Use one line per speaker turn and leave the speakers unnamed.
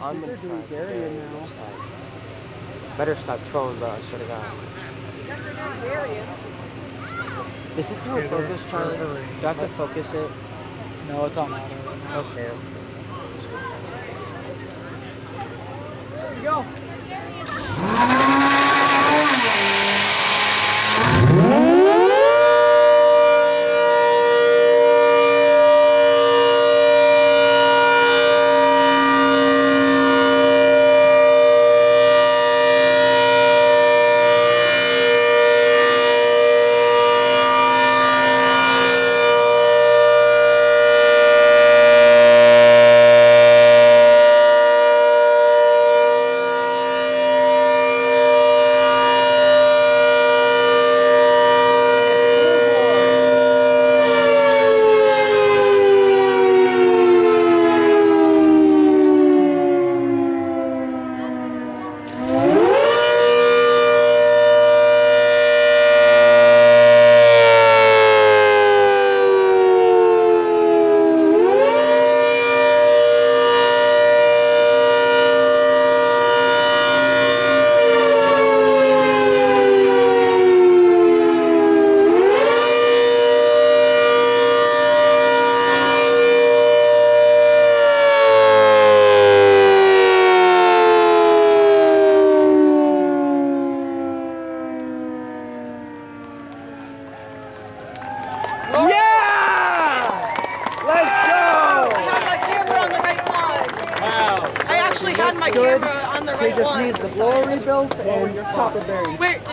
I'm
think they're doing Darien now.
Better stop trolling, bro. I swear to God.
Yes, they're doing Darien.
Is this even focus, Charlie? Do I have to focus it?
No, it's on auto.
Okay.
There you go.
Had my camera on the right
He just
one.
needs the floor rebuilt and chopper berries.
Wait,